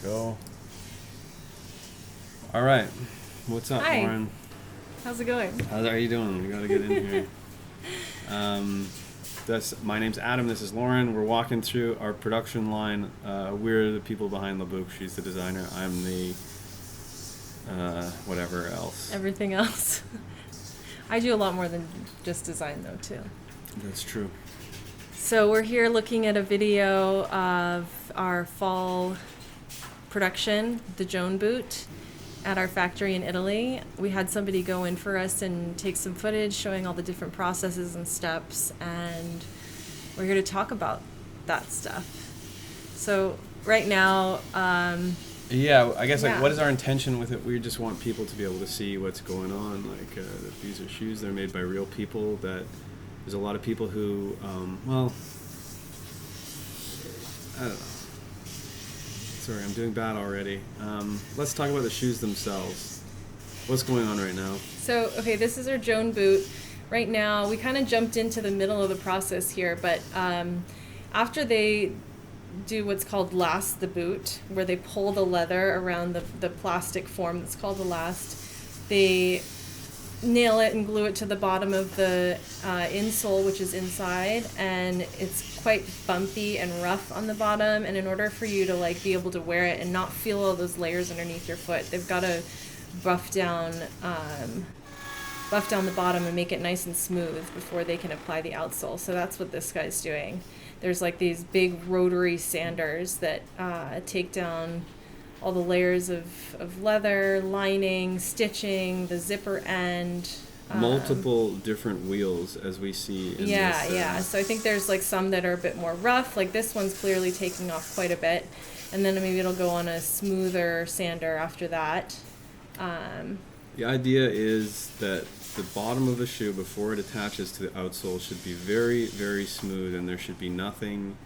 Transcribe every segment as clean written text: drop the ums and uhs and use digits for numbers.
Go. All right. What's up, Hi. Lauren? How's it going? How are you doing? We gotta get in here. My name's Adam. This is Lauren. We're walking through our production line. We're the people behind Labucq. She's the designer. I'm the whatever else. Everything else. I do a lot more than just design, though, too. That's true. So we're here looking at a video of our fall production, the Joan boot, at our factory in Italy. We had somebody go in for us and take some footage showing all the different processes and steps, and we're here to talk about that stuff. So right now, Yeah, I guess Yeah. what is our intention with it? We just want people to be able to see what's going on. Like that these are shoes that are made by real people. That there's a lot of people who, I don't know. Sorry, I'm doing bad already. Let's talk about the shoes themselves. What's going on right now? So, okay, this is our Joan boot. Right now, we kind of jumped into the middle of the process here, but after they do what's called last the boot, where they pull the leather around the plastic form that's called the last, they nail it and glue it to the bottom of the insole, which is inside, and it's quite bumpy and rough on the bottom, and in order for you to like be able to wear it and not feel all those layers underneath your foot, they've got to buff down the bottom and make it nice and smooth before they can apply the outsole. So that's what this guy's doing. There's like these big rotary sanders that take down all the layers of leather, lining, stitching, the zipper end. Multiple different wheels, as we see in this. Yeah. So I think there's like some that are a bit more rough. Like this one's clearly taking off quite a bit. And then maybe it'll go on a smoother sander after that. The idea is that the bottom of the shoe, before it attaches to the outsole, should be very, very smooth, and there should be nothing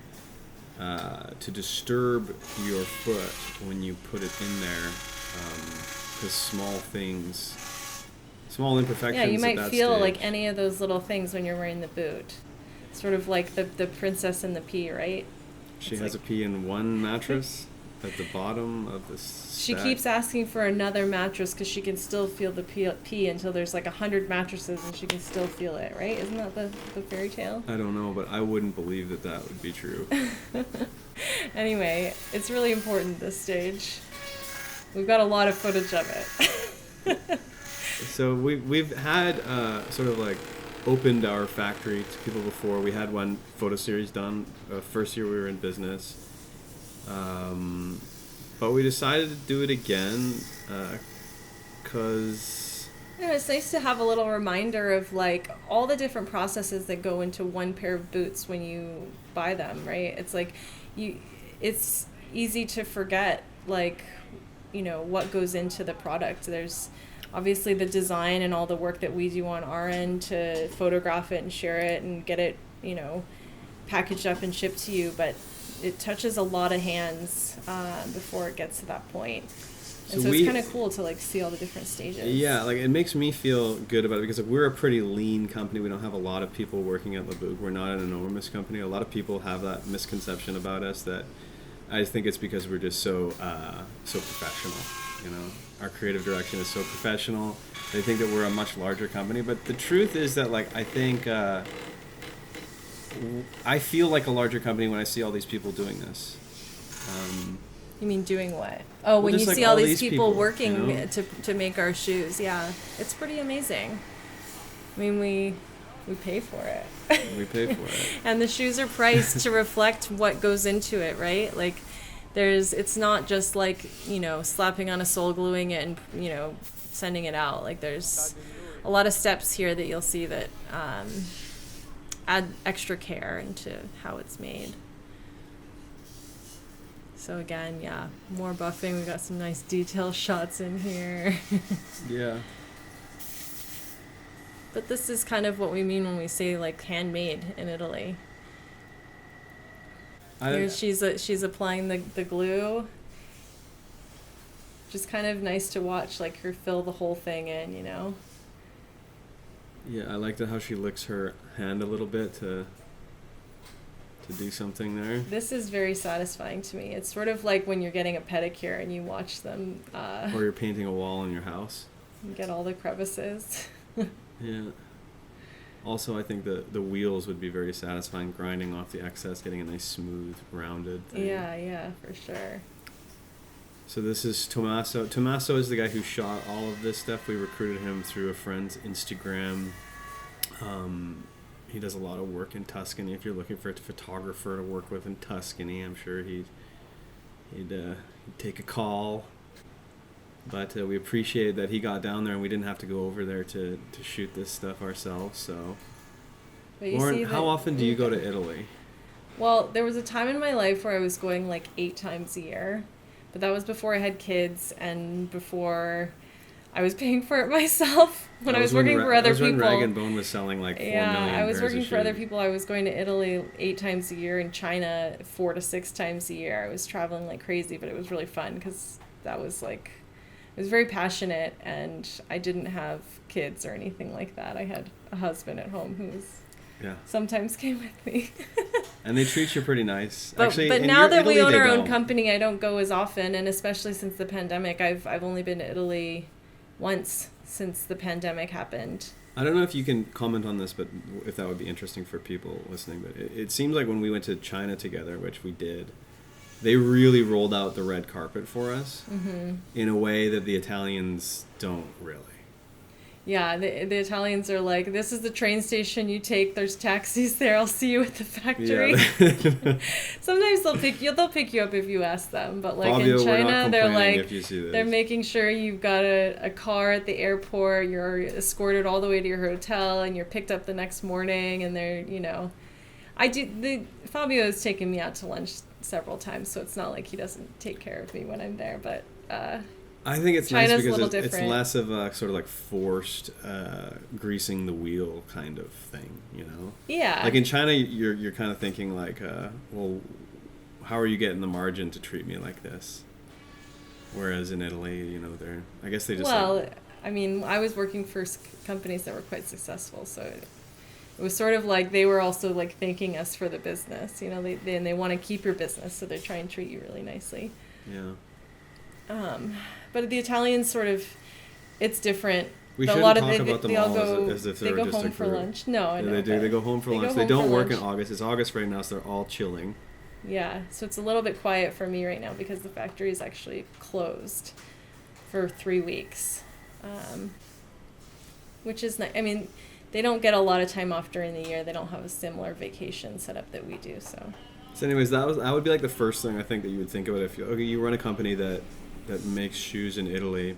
to disturb your foot when you put it in there, because small imperfections. Yeah, you at might that feel stage. like any of those little things when you're wearing the boot. Sort of like the princess and the pea, right? She It's has like- a pea in one mattress at the bottom of the She stack. keeps asking for another mattress because she can still feel the pea until there's like 100 mattresses and she can still feel it, right? Isn't that the fairy tale? I don't know, but I wouldn't believe that would be true. Anyway, it's really important at this stage. We've got a lot of footage of it. So we've had sort of like opened our factory to people before. We had one photo series done first year we were in business, but we decided to do it again because It's nice to have a little reminder of like all the different processes that go into one pair of boots when you buy them, right? It's like it's easy to forget like, what goes into the product. There's obviously the design and all the work that we do on our end to photograph it and share it and get it, packaged up and shipped to you, but it touches a lot of hands before it gets to that point. And so it's kind of cool to like see all the different stages. Yeah, like it makes me feel good about it because we're a pretty lean company. We don't have a lot of people working at Labucq. We're not an enormous company. A lot of people have that misconception about us that I think it's because we're just so professional. Our creative direction is so professional. They think that we're a much larger company, but the truth is that like I think I feel like a larger company when I see all these people doing this. You mean doing what? Oh, when you just, like, see all all these these people people, working to make our shoes. Yeah, it's pretty amazing. I mean, we pay for it. We pay for it. And the shoes are priced to reflect what goes into it, right? Like it's not just like, slapping on a sole, gluing it and, sending it out. Like there's a lot of steps here that you'll see that add extra care into how it's made. So again, yeah, more buffing. We've got some nice detail shots in here. Yeah. But this is kind of what we mean when we say like handmade in Italy. Here she's applying the glue. Just kind of nice to watch, like her fill the whole thing in, Yeah, I like how she licks her hand a little bit to to do something there. This is very satisfying to me. It's sort of like when you're getting a pedicure and you watch them. Or you're painting a wall in your house. And get all the crevices. Yeah. Also, I think the wheels would be very satisfying, grinding off the excess, getting a nice smooth, rounded thing. Yeah, for sure. So this is Tommaso. Tommaso is the guy who shot all of this stuff. We recruited him through a friend's Instagram. He does a lot of work in Tuscany. If you're looking for a photographer to work with in Tuscany, I'm sure he'd take a call. But we appreciate that he got down there and we didn't have to go over there to shoot this stuff ourselves. So, Lauren, how often do you go to Italy? Well, there was a time in my life where I was going like 8 times a year. But that was before I had kids and before I was paying for it myself. When I was working for other people. When Rag & Bone was selling like 4 million I was pairs working of for other shoes. people. I was going to Italy 8 times a year, and China 4 to 6 times a year. I was traveling like crazy, but it was really fun because that was like, I was very passionate, and I didn't have kids or anything like that. I had a husband at home who was sometimes came with me. And they treat you pretty nice. But Actually, now that we own our own don't. company, I don't go as often, and especially since the pandemic, I've only been to Italy once since the pandemic happened. I don't know if you can comment on this, but if that would be interesting for people listening. But it seems like when we went to China together, which we did, they really rolled out the red carpet for us in a way that the Italians don't really. Yeah, the Italians are like, this is the train station you take. There's taxis there. I'll see you at the factory. Yeah. Sometimes they'll pick you up if you ask them. But like Fabio, in China, they're like, they're they're making sure you've got a car at the airport. You're escorted all the way to your hotel, and you're picked up the next morning. And they're, Fabio has taken me out to lunch several times, so it's not like he doesn't take care of me when I'm there. But I think it's China's nice because it's different. less of a sort of like forced greasing the wheel kind of thing, Yeah. Like in China, you're kind of thinking like, well, how are you getting the margin to treat me like this? Whereas in Italy, I guess they just. I mean, I was working for companies that were quite successful, so it was sort of like they were also like thanking us for the business. They want to keep your business, so they try and treat you really nicely. Yeah. But the Italians sort of, it's different. We shouldn't talk about them all as if they they're go just home a for group. lunch. No, I know. They do. They go home for lunch. They home don't for work in lunch. August. It's August right now, so they're all chilling. Yeah, so it's a little bit quiet for me right now because the factory is actually closed for 3 weeks, which is nice. I mean, they don't get a lot of time off during the year. They don't have a similar vacation setup that we do. So anyways, that would be like the first thing I think that you would think about if you run a company that makes shoes in Italy.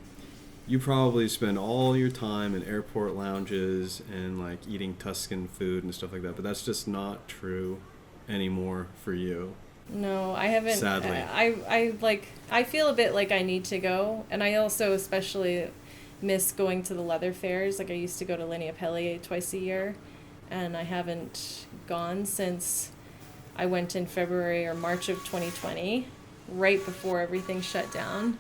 You probably spend all your time in airport lounges and like eating Tuscan food and stuff like that, but that's just not true anymore for you. No, I haven't. Sadly. I feel a bit like I need to go, and I also especially miss going to the leather fairs. Like I used to go to Linea Pellier twice a year, and I haven't gone since I went in February or March of 2020, right before everything shut down.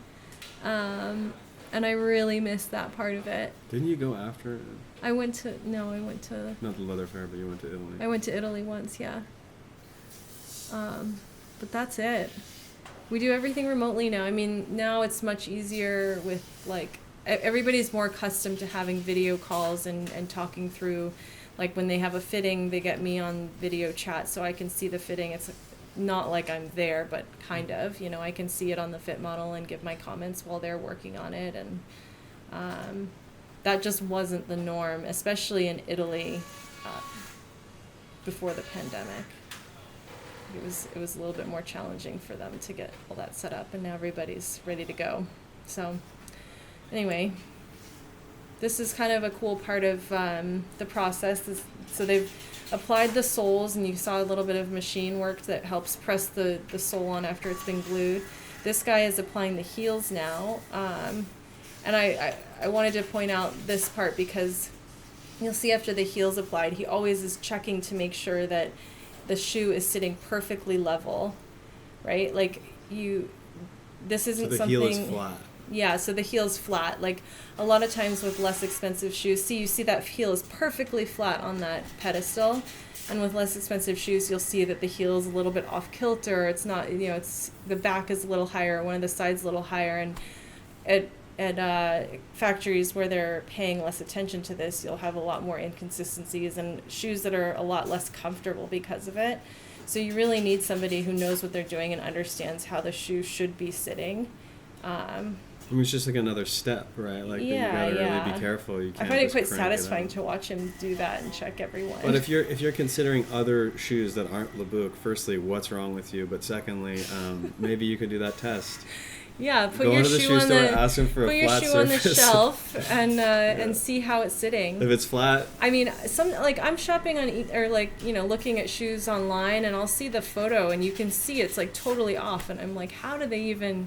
And I really missed that part of it. Didn't you go after? I went to. Not the leather fair, but you went to Italy. I went to Italy once, yeah. But that's it. We do everything remotely now. I mean, now it's much easier with, like, everybody's more accustomed to having video calls and talking through, like, when they have a fitting, they get me on video chat so I can see the fitting. It's not like I'm there, but kind of, I can see it on the fit model and give my comments while they're working on it. And that just wasn't the norm, especially in Italy before the pandemic. It was a little bit more challenging for them to get all that set up, and now everybody's ready to go. So anyway, this is kind of a cool part of the process. So they've applied the soles, and you saw a little bit of machine work that helps press the sole on after it's been glued. This guy is applying the heels now, and I wanted to point out this part because you'll see after the heel's applied, he always is checking to make sure that the shoe is sitting perfectly level, right? Like this isn't something. So the heel is flat. Yeah, so the heel's flat. Like a lot of times with less expensive shoes, you see that heel is perfectly flat on that pedestal. And with less expensive shoes, you'll see that the heel is a little bit off kilter. It's not, it's the back is a little higher, one of the sides a little higher. And at factories where they're paying less attention to this, you'll have a lot more inconsistencies and shoes that are a lot less comfortable because of it. So you really need somebody who knows what they're doing and understands how the shoe should be sitting. I mean, it's just like another step, right? Like you gotta really be careful. You can't. I find it quite crank satisfying to watch him do that and check everyone. But if you're considering other shoes that aren't Labucq, firstly, what's wrong with you? But secondly, maybe you could do that test. Yeah, put Go your into the shoe shoe on store, the ask him for a flat surface. on the shelf and see how it's sitting. If it's flat. I mean, I'm shopping on looking at shoes online, and I'll see the photo and you can see it's like totally off, and I'm like, how do they even?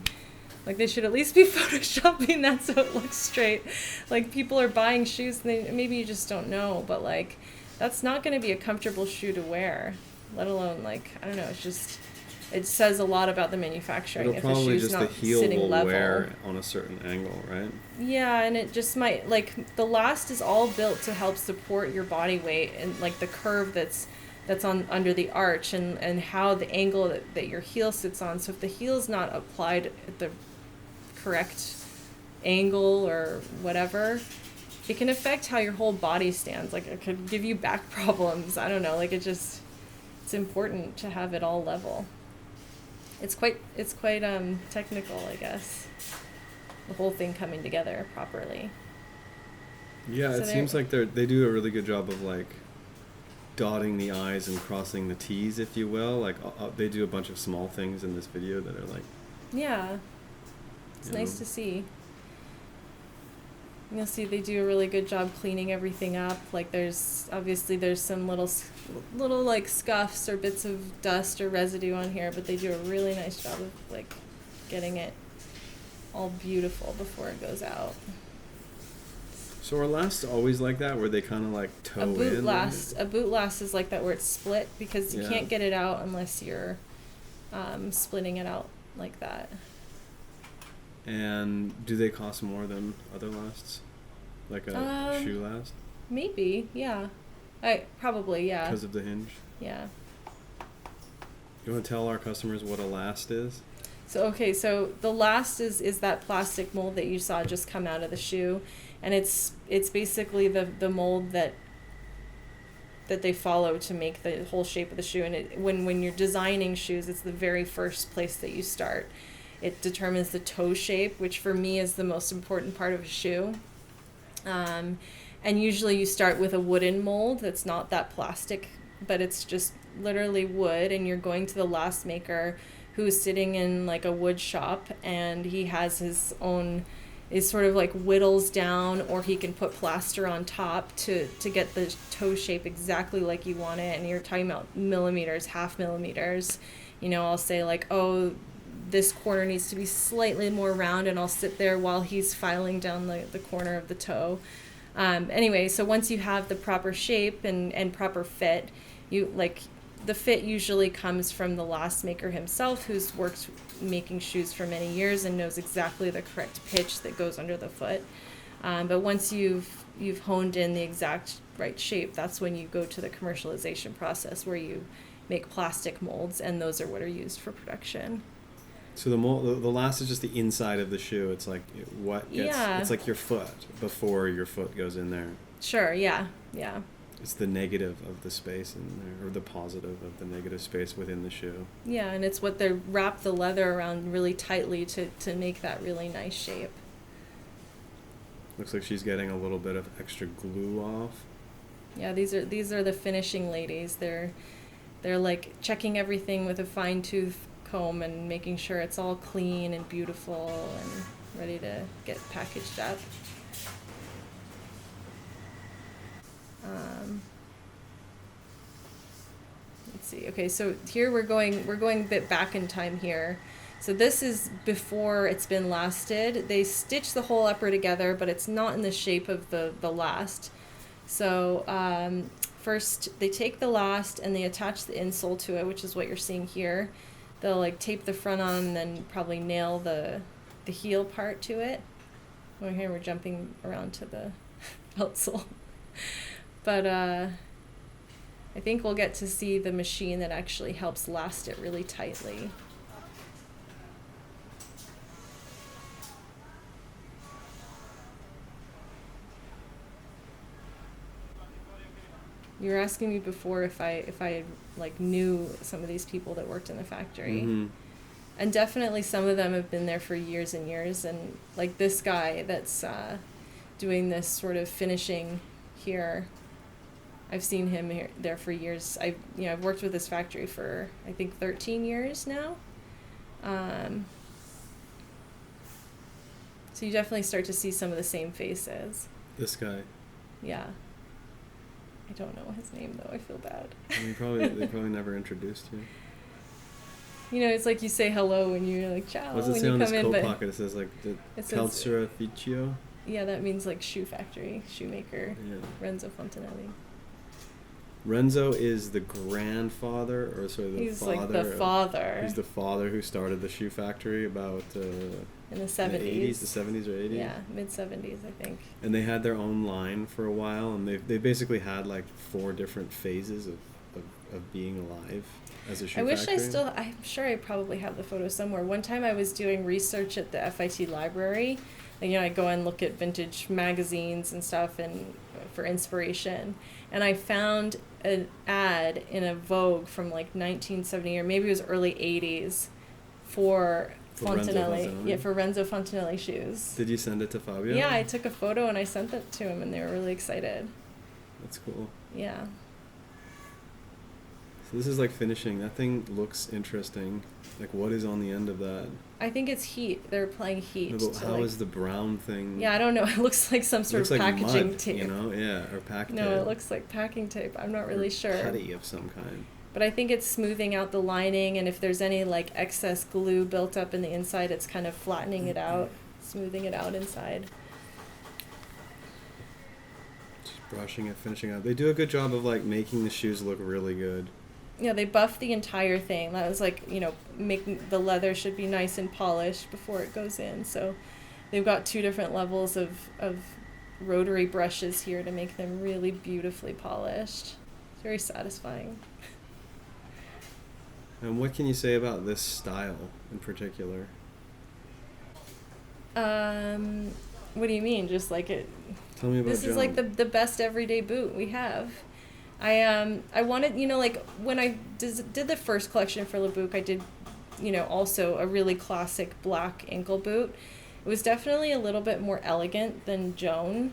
Like, they should at least be photoshopping that so it looks straight. Like, people are buying shoes, and maybe you just don't know, but, like, that's not going to be a comfortable shoe to wear, let alone, like, I don't know, it says a lot about the manufacturing if the shoe's not sitting level. Probably just the heel will wear on a certain angle, right? Yeah, and it just might, like, the last is all built to help support your body weight and, like, the curve that's on under the arch and how the angle that your heel sits on. So if the heel's not applied at the correct angle or whatever, it can affect how your whole body stands. Like, it could give you back problems. I don't know. Like, it's important to have it all level. It's quite technical, I guess. The whole thing coming together properly. Yeah, so it seems like they do a really good job of like dotting the I's and crossing the T's, if you will. Like they do a bunch of small things in this video that are like. Yeah. It's nice to see. You'll see they do a really good job cleaning everything up. Like there's some little like scuffs or bits of dust or residue on here, but they do a really nice job of like getting it all beautiful before it goes out. So are lasts always like that, where they kind of like toe in? A boot last is like that, where it's split, because you can't get it out unless you're splitting it out like that. And do they cost more than other lasts? Like a shoe last? Maybe, yeah. Probably, yeah. Because of the hinge? Yeah. You want to tell our customers what a last is? So the last is that plastic mold that you saw just come out of the shoe, and it's basically the mold that they follow to make the whole shape of the shoe. And when you're designing shoes, it's the very first place that you start. It determines the toe shape, which for me is the most important part of a shoe. And usually you start with a wooden mold that's not that plastic, but it's just literally wood, and you're going to the last maker who's sitting in like a wood shop, and he has his own, is sort of like whittles down, or he can put plaster on top to get the toe shape exactly like you want it. And you're talking about millimeters, half millimeters. I'll say like, oh, this corner needs to be slightly more round, and I'll sit there while he's filing down the corner of the toe. Anyway, so once you have the proper shape and proper fit, the fit usually comes from the last maker himself, who's worked making shoes for many years and knows exactly the correct pitch that goes under the foot. But once you've honed in the exact right shape, that's when you go to the commercialization process, where you make plastic molds, and those are what are used for production. So the last is just the inside of the shoe. It's like it's like your foot before your foot goes in there. Sure, yeah. It's the negative of the space in there, or the positive of the negative space within the shoe. Yeah, and it's what they wrap the leather around really tightly to make that really nice shape. Looks like she's getting a little bit of extra glue off. Yeah, these are the finishing ladies. They're like checking everything with a fine-tooth comb and making sure it's all clean and beautiful and ready to get packaged up. Let's see. Okay, so here we're going a bit back in time here. So this is before it's been lasted. They stitch the whole upper together, but it's not in the shape of the last. So first they take the last and they attach the insole to it, which is what you're seeing here. They'll like tape the front on and then probably nail the heel part to it. Well, here we're jumping around to the outsole. But I think we'll get to see the machine that actually helps last it really tightly. You were asking me before if I like knew some of these people that worked in the factory. Mm-hmm. And definitely some of them have been there for years and years, and like this guy that's doing this sort of finishing here, I've seen him there for years. I've worked with this factory for I think 13 years now. So you definitely start to see some of the same faces. This guy. Yeah. I don't know his name though. I feel bad. They probably never introduced you. You know, it's like you say hello when you're like ciao. What's it when say you on come this in, coat but pocket? It says like the it says, Calzerificio. yeah, that means like shoe factory, shoemaker. Yeah. Renzo Fontanelli. Renzo is the grandfather, or sorry, the He's father. like the father. He's the father who started the shoe factory about in the 70s. The 80s, the 70s or 80s. Yeah, mid 70s, I think. And they had their own line for a while, and they basically had like 4 different phases of being alive as a shoe factory. I'm sure I probably have the photo somewhere. One time I was doing research at the FIT library, and I go and look at vintage magazines and stuff and for inspiration, and I found an ad in a Vogue from like 1970 or maybe it was early 80s for Fontanelli. Yeah, for Renzo Fontanelli shoes. Did you send it to Fabio? Yeah, I took a photo and I sent it to him, and they were really excited. That's cool. Yeah. So this is like finishing. That thing looks interesting. Like, what is on the end of that? I think it's heat. They're applying heat. No, but how is the brown thing? Yeah, I don't know. It looks like some sort of packaging mud, tape. You know, yeah, or pack tape. No, it looks like packing tape. I'm not really sure. Putty of some kind. But I think it's smoothing out the lining, and if there's any like excess glue built up in the inside, it's kind of flattening it out, smoothing it out inside. Just brushing it, finishing it. They do a good job of like making the shoes look really good. Yeah, they buffed the entire thing. That was like, making the leather should be nice and polished before it goes in. So they've got 2 different levels of rotary brushes here to make them really beautifully polished. It's very satisfying. And what can you say about this style in particular? What do you mean? Just like it? Tell me about This Joan. is like the best everyday boot we have. I wanted, like when I did the first collection for Labucq, I did, also a really classic black ankle boot. It was definitely a little bit more elegant than Joan.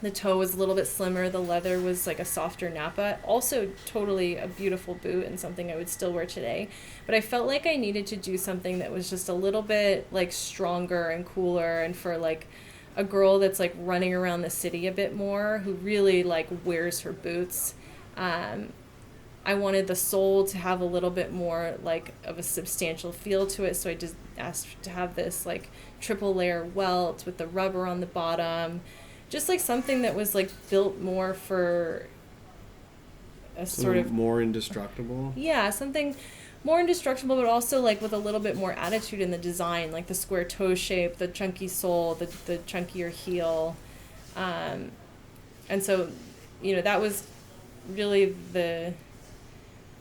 The toe was a little bit slimmer. The leather was like a softer Napa. Also totally a beautiful boot and something I would still wear today. But I felt like I needed to do something that was just a little bit like stronger and cooler, and for like a girl that's like running around the city a bit more, who really like wears her boots. I wanted the sole to have a little bit more like of a substantial feel to it, so I just asked to have this like triple layer welt with the rubber on the bottom, just like something that was like built more for a sort of more indestructible. Yeah, something more indestructible, but also like with a little bit more attitude in the design, like the square toe shape, the chunky sole, the chunkier heel. And so, that was really the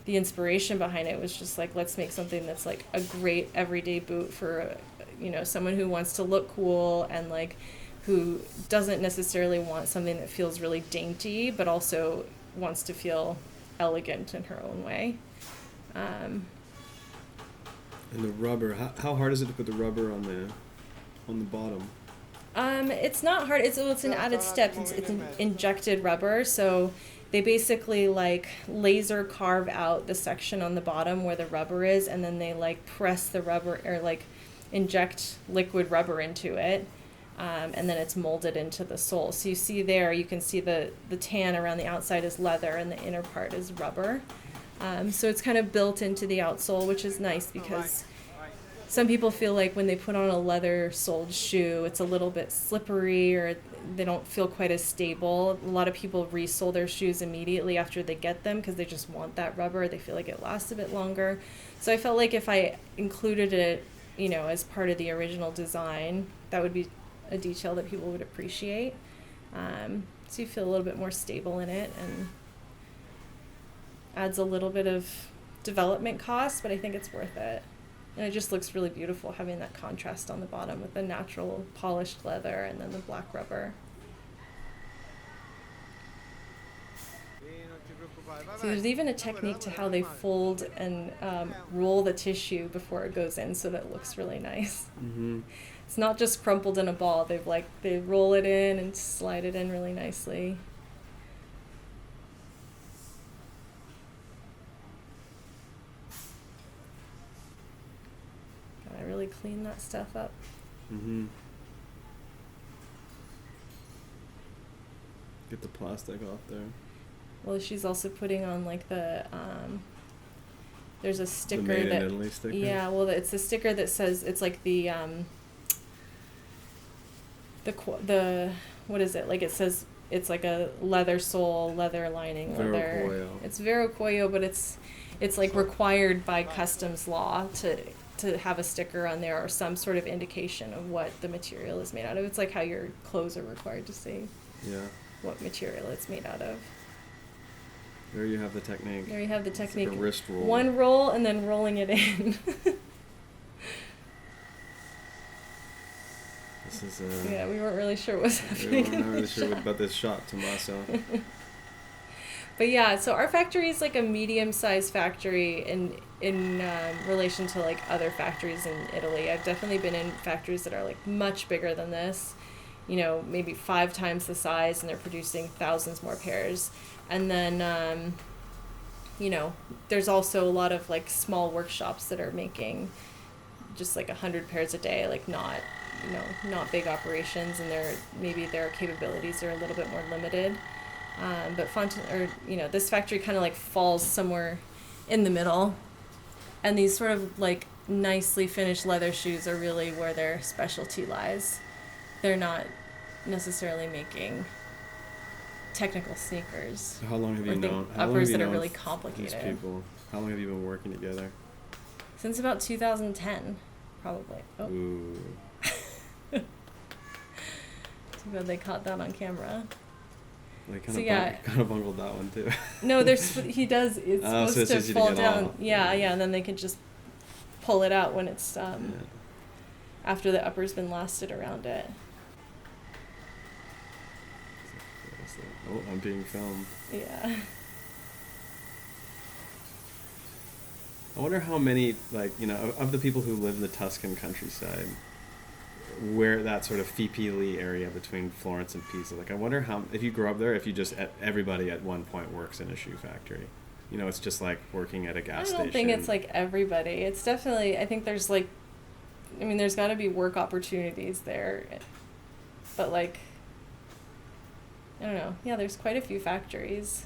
inspiration behind it, was just like, let's make something that's like a great everyday boot for, someone who wants to look cool and like who doesn't necessarily want something that feels really dainty, but also wants to feel elegant in her own way. And the rubber, how hard is it to put the rubber on the bottom? It's not hard. It's an added step. It's an injected rubber, so they basically like laser carve out the section on the bottom where the rubber is, and then they like press the rubber or like inject liquid rubber into it, and then it's molded into the sole. So you see there, you can see the tan around the outside is leather and the inner part is rubber. So it's kind of built into the outsole, which is nice because some people feel like when they put on a leather-soled shoe, it's a little bit slippery or they don't feel quite as stable. A lot of people resole their shoes immediately after they get them because they just want that rubber. They feel like it lasts a bit longer. So I felt like if I included it, as part of the original design, that would be a detail that people would appreciate. So you feel a little bit more stable in it, and adds a little bit of development cost, but I think it's worth it. And it just looks really beautiful having that contrast on the bottom with the natural polished leather and then the black rubber. So there's even a technique to how they fold and roll the tissue before it goes in so that it looks really nice. Mm-hmm. It's not just crumpled in a ball. They roll it in and slide it in really nicely. Gotta really clean that stuff up. Mm-hmm. Get the plastic off there. Well, she's also putting on like the there's a sticker the Made that in Italy sticker? Yeah, well, it's a sticker that says it's like the what is it? Like it says it's like a leather sole, leather lining, Vero leather. Cuoio. It's Vero Cuoio, but it's like required by customs law to have a sticker on there or some sort of indication of what the material is made out of. It's like how your clothes are required to say what material it's made out of. There you have the technique. There you have the technique. It's like a wrist roll. One roll and then rolling it in. This is yeah, we weren't really sure what was happening. We weren't really sure about this shot, Tommaso. But yeah, so our factory is like a medium-sized factory in relation to like other factories in Italy. I've definitely been in factories that are like much bigger than this, you know, maybe 5 times the size, and they're producing thousands more pairs. And then, you know, there's also a lot of like small workshops that are making just like 100 pairs a day, like not big operations, and maybe their capabilities are a little bit more limited. But this factory kind of like falls somewhere in the middle, and these sort of like nicely finished leather shoes are really where their specialty lies. They're not necessarily making technical sneakers. How long have you known? Uppers that are really complicated. These people. How long have you been working together? Since about 2010, probably. Oh. Ooh. Too bad they caught that on camera. They kind of bungled that one too. No, he does. It's supposed to fall down. Yeah, and then they can just pull it out when it's after the upper's been lasted around it. Oh, I'm being filmed. Yeah. I wonder how many, of the people who live in the Tuscan countryside, where that sort of Fipili area between Florence and Pisa, I wonder how, if you grow up there, if you just, everybody at one point works in a shoe factory. You know, it's just like working at a gas station. I don't think it's like everybody. It's definitely, I think there's there's got to be work opportunities there. But I don't know. Yeah, there's quite a few factories.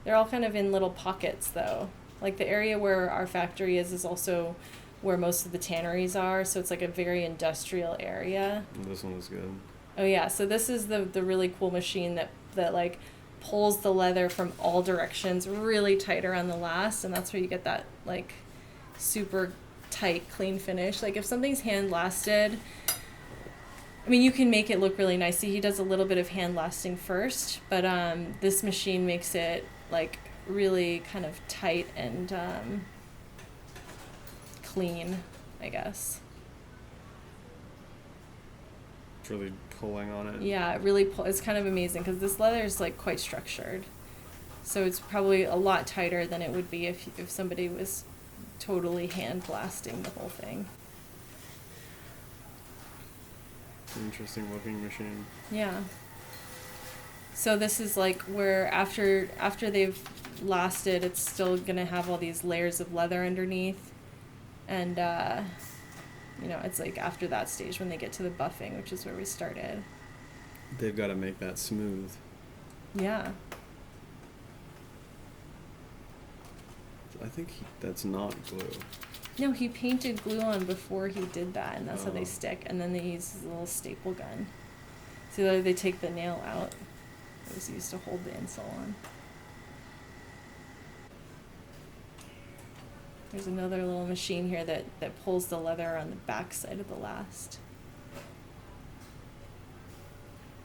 They're all kind of in little pockets, though. Like the area where our factory is also where most of the tanneries are, so it's like a very industrial area. This one was good. Oh yeah, so this is the really cool machine that like pulls the leather from all directions really tight around the last, and that's where you get that like super tight, clean finish. Like if something's hand lasted, I mean, you can make it look really nice. See, he does a little bit of hand lasting first, but this machine makes it like really kind of tight and clean, I guess. It's really pulling on it. Yeah, it really it's kind of amazing because this leather is like quite structured, so it's probably a lot tighter than it would be if somebody was totally hand blasting the whole thing. Interesting looking machine. Yeah. So this is like where after they've lasted, it's still gonna have all these layers of leather underneath, and it's like after that stage when they get to the buffing, which is where we started. They've got to make that smooth. Yeah. I think that's not glue. No, he painted glue on before he did that, and that's how they stick. And then they use his little staple gun. So they take the nail out. It was used to hold the insole on. There's another little machine here that pulls the leather on the back side of the last.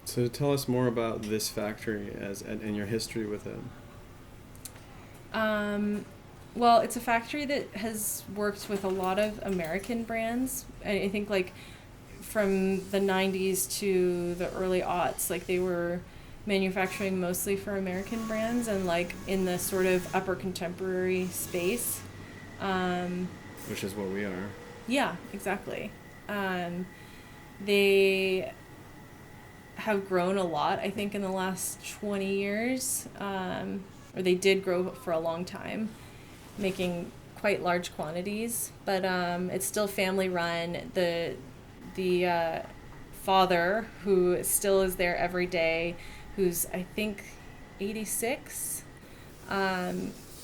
So tell us more about this factory and your history with it. Well, it's a factory that has worked with a lot of American brands. I think like from the 90s to the early aughts, like they were manufacturing mostly for American brands and like in the sort of upper contemporary space. Which is what we are. Yeah, exactly. They have grown a lot, I think, in the last 20 years, or they did grow for a long time, making quite large quantities, but it's still family run. The father, who still is there every day, who's I think 86,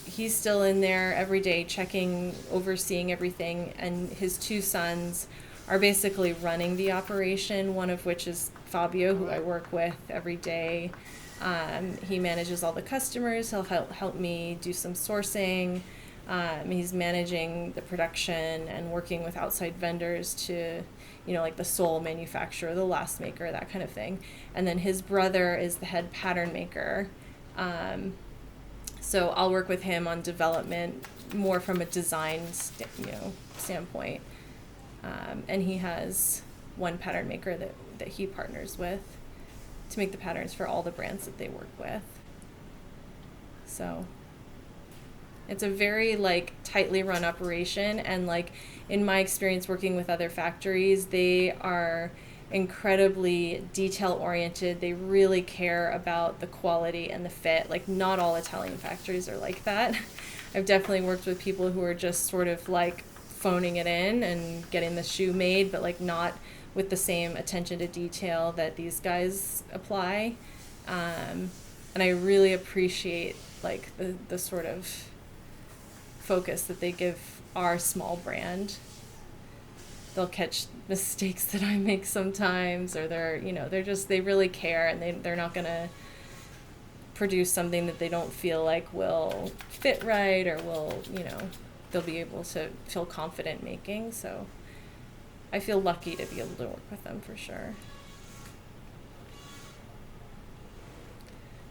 he's still in there every day checking, overseeing everything, and his two sons are basically running the operation, one of which is Fabio, who I work with every day. He manages all the customers. He'll help me do some sourcing. He's managing the production and working with outside vendors to, like the sole manufacturer, the last maker, that kind of thing. And then his brother is the head pattern maker. So I'll work with him on development more from a design, standpoint. And he has one pattern maker that he partners with to make the patterns for all the brands that they work with. So it's a very like tightly run operation, and like in my experience working with other factories, they are incredibly detail oriented. They really care about the quality and the fit. Like not all Italian factories are like that. I've definitely worked with people who are just sort of like phoning it in and getting the shoe made, but like not with the same attention to detail that these guys apply. And I really appreciate like the sort of focus that they give our small brand. They'll catch mistakes that I make sometimes, or they really care, and they're not gonna produce something that they don't feel like will fit right or will, they'll be able to feel confident making. So I feel lucky to be able to work with them for sure.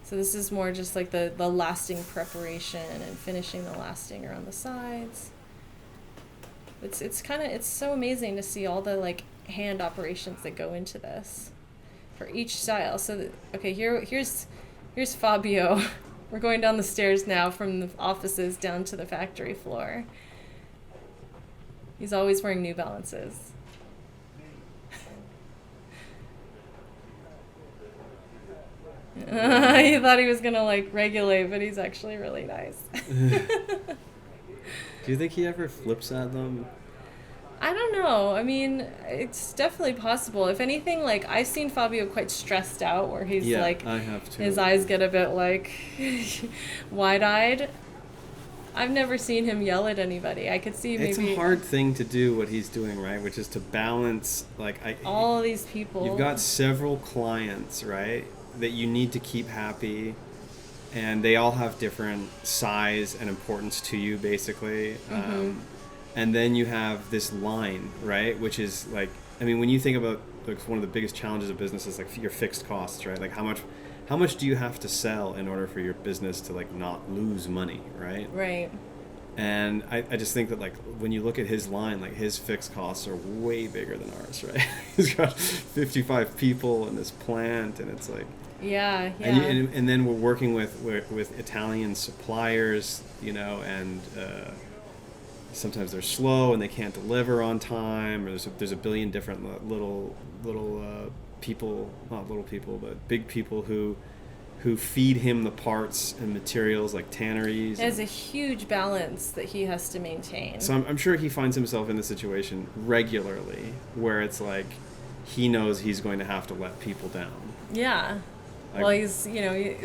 So this is more just like the lasting preparation and finishing the lasting around the sides. It's so amazing to see all the like hand operations that go into this for each style. So here's Fabio. We're going down the stairs now from the offices down to the factory floor. He's always wearing New Balances. He thought he was gonna like regulate, but he's actually really nice. Do you think he ever flips at them? I don't know. I mean, it's definitely possible. If anything, like I've seen Fabio quite stressed out, where he's like, I have too. His eyes get a bit like wide-eyed. I've never seen him yell at anybody. I could see maybe. It's a hard thing to do what he's doing, right? Which is to balance all these people. You've got several clients, right, that you need to keep happy, and they all have different size and importance to you, basically. Mm-hmm. And then you have this line, right, which is like, I mean, when you think about like one of the biggest challenges of business is like your fixed costs, right? Like how much do you have to sell in order for your business to like not lose money, right? Right. And I just think that like when you look at his line, like his fixed costs are way bigger than ours, right? He's got 55 people in this plant, and it's like. Yeah. And then we're working with Italian suppliers, and sometimes they're slow and they can't deliver on time. Or there's a billion different little people, not little people, but big people who feed him the parts and materials like tanneries. There's a huge balance that he has to maintain. So I'm sure he finds himself in this situation regularly where it's like he knows he's going to have to let people down. Yeah. Well, he's,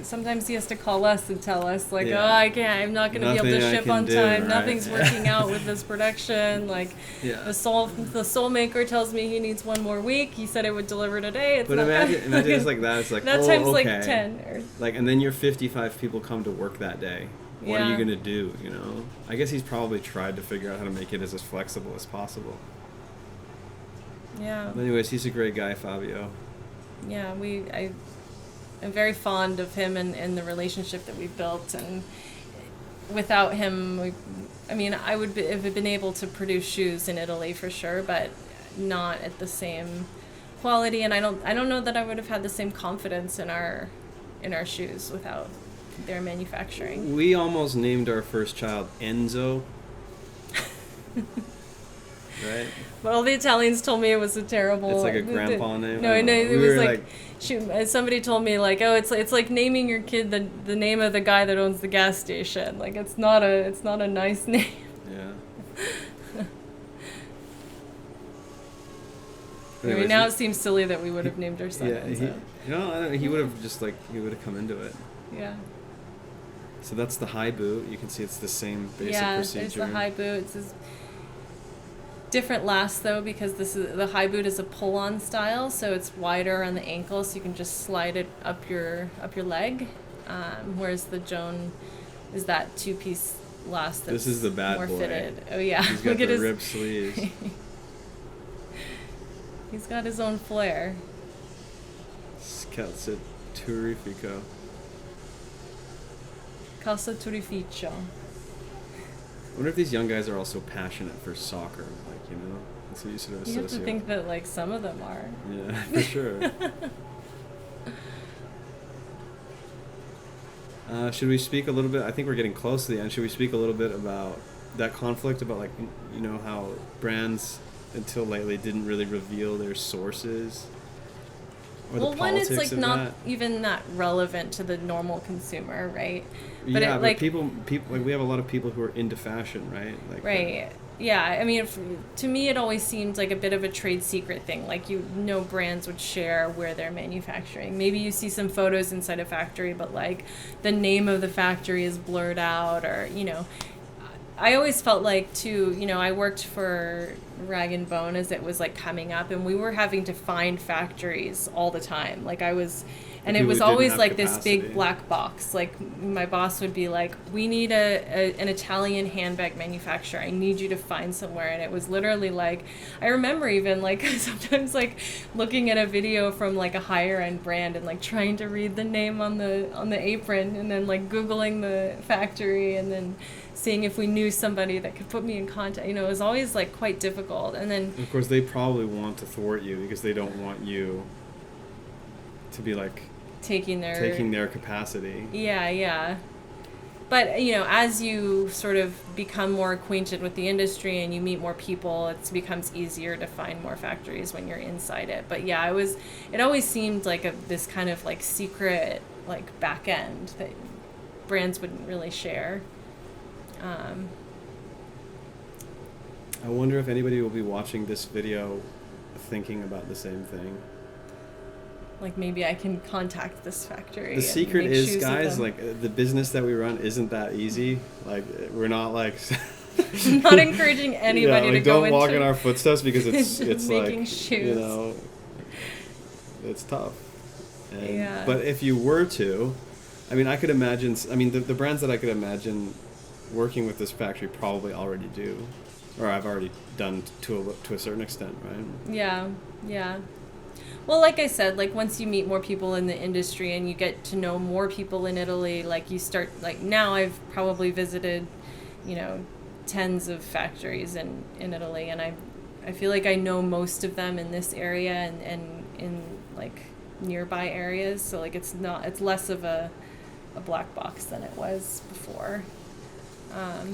sometimes he has to call us and tell us, like, I'm not going to be able to ship on time. Right? Nothing's working out with this production. Like, the sole maker tells me he needs one more week. He said it would deliver today. But imagine it's like that. It's like, that time's okay. Like 10. Or... Like, and then your 55 people come to work that day. What are you going to do, I guess he's probably tried to figure out how to make it as flexible as possible. Yeah. But anyways, he's a great guy, Fabio. Yeah, I'm very fond of him and the relationship that we've built, and without him, I mean, I would have been able to produce shoes in Italy for sure, but not at the same quality. And I don't know that I would have had the same confidence in our shoes without their manufacturing. We almost named our first child Enzo. Right? But all the Italians told me it was a terrible. It's like a grandpa name. No, I know it was like shoot, somebody told me like, oh, it's like naming your kid the name of the guy that owns the gas station. Like it's not a nice name. Yeah. Anyways, now it seems silly that we would have named our son. Yeah, he would have just he would have come into it. Yeah. So that's the high boot. You can see it's the same basic procedure. Yeah, there's the high boot. It's different last though, because the high boot is a pull-on style, so it's wider on the ankle, so you can just slide it up your leg. Whereas the Joan is that two-piece last. That's this is the bad more boy. Fitted. Oh yeah, He's got the ribbed sleeves. He's got his own flair. Calza Turifico. Calza Turificio. I wonder if these young guys are also passionate for soccer, that's what you sort of associate. You have to think that like some of them are. Yeah, for sure. Should we speak a little bit? I think we're getting close to the end. Should we speak a little bit about that conflict about how brands until lately didn't really reveal their sources? Well, one, it's like not even that relevant to the normal consumer, right? But yeah, but people like we have a lot of people who are into fashion, right? Right. Yeah, I mean, to me, it always seemed like a bit of a trade secret thing. Like, brands would share where they're manufacturing. Maybe you see some photos inside a factory, but like the name of the factory is blurred out, or I always felt like too, I worked for Rag & Bone as it was like coming up, and we were having to find factories all the time. Like and it was always like capacity. This big black box. Like my boss would be like, we need an Italian handbag manufacturer. I need you to find somewhere. And it was literally like, I remember even like sometimes like looking at a video from like a higher end brand and like trying to read the name on the apron, and then like Googling the factory, and then seeing if we knew somebody that could put me in contact. It was always like quite difficult. And then of course they probably want to thwart you because they don't want you to be like taking their capacity. Yeah. But as you sort of become more acquainted with the industry and you meet more people, it becomes easier to find more factories when you're inside it. But yeah, it always seemed like this kind of like secret like back end that brands wouldn't really share. I wonder if anybody will be watching this video thinking about the same thing. Like maybe I can contact this factory. The secret is, guys, like the business that we run isn't that easy. Like we're not like I'm not encouraging anybody to go into don't walk in our footsteps because it's making like shoes. It's tough. But if you were to, I could imagine. The brands that I could imagine working with this factory probably already do, or I've already done to a certain extent, right? Yeah. Well, like I said, like once you meet more people in the industry and you get to know more people in Italy, like you start, like now I've probably visited, tens of factories in Italy, and I feel like I know most of them in this area and in like nearby areas. So like it's less of a black box than it was before.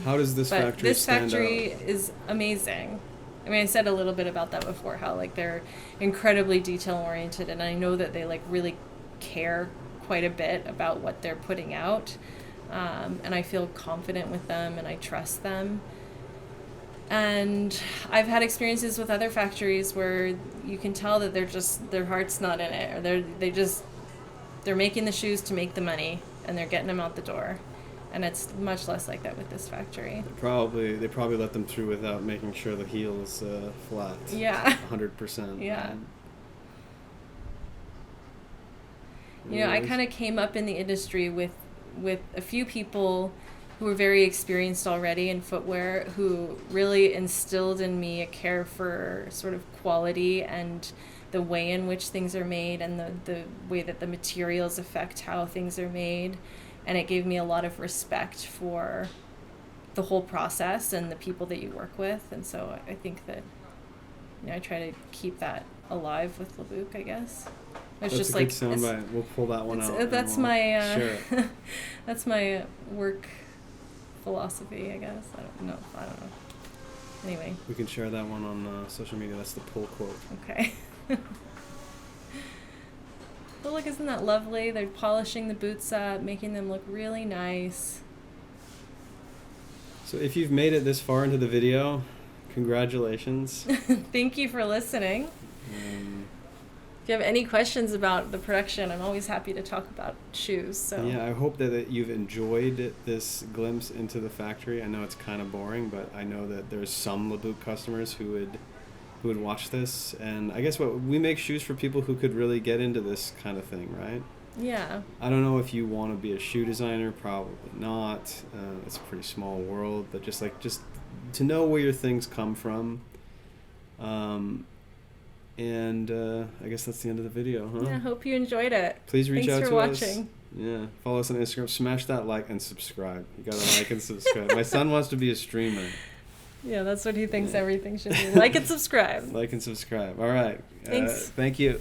How does this factory stand out? This factory is amazing. I said a little bit about that before, how like they're incredibly detail oriented, and I know that they like really care quite a bit about what they're putting out, and I feel confident with them and I trust them. And I've had experiences with other factories where you can tell that their heart's not in it, or they're making the shoes to make the money and they're getting them out the door. And it's much less like that with this factory. They probably let them through without making sure the heel is flat. Yeah. 100%. Yeah. I kind of came up in the industry with a few people who were very experienced already in footwear, who really instilled in me a care for sort of quality and the way in which things are made, and the way that the materials affect how things are made. and it gave me a lot of respect for the whole process and the people that you work with. And so I think that, you know, I try to keep that alive with Labucq, I guess. It's That's just a like good soundbite. We'll pull that one out. That's we'll my share it. that's my work philosophy, I guess. I don't know. Anyway. We can share that one on social media. That's the pull quote. Okay. But look, isn't that lovely? They're polishing the boots up, making them look really nice. So if you've made it this far into the video, congratulations. Thank you for listening. If you have any questions about the production, I'm always happy to talk about shoes. So yeah, I hope that you've enjoyed this glimpse into the factory. I know it's kind of boring, but I know that there's some Labucq customers who would watch this. And I guess we make shoes for people who could really get into this kind of thing, right? Yeah. I don't know if you want to be a shoe designer, probably not. It's a pretty small world, but just to know where your things come from. And I guess that's the end of the video, huh? Yeah, I hope you enjoyed it. Please reach out to us. Thanks for watching. Yeah, follow us on Instagram. Smash that like and subscribe. You gotta like and subscribe. My son wants to be a streamer. Yeah, that's what he thinks everything should be. Like and subscribe. Like and subscribe. All right. Thanks. Thank you.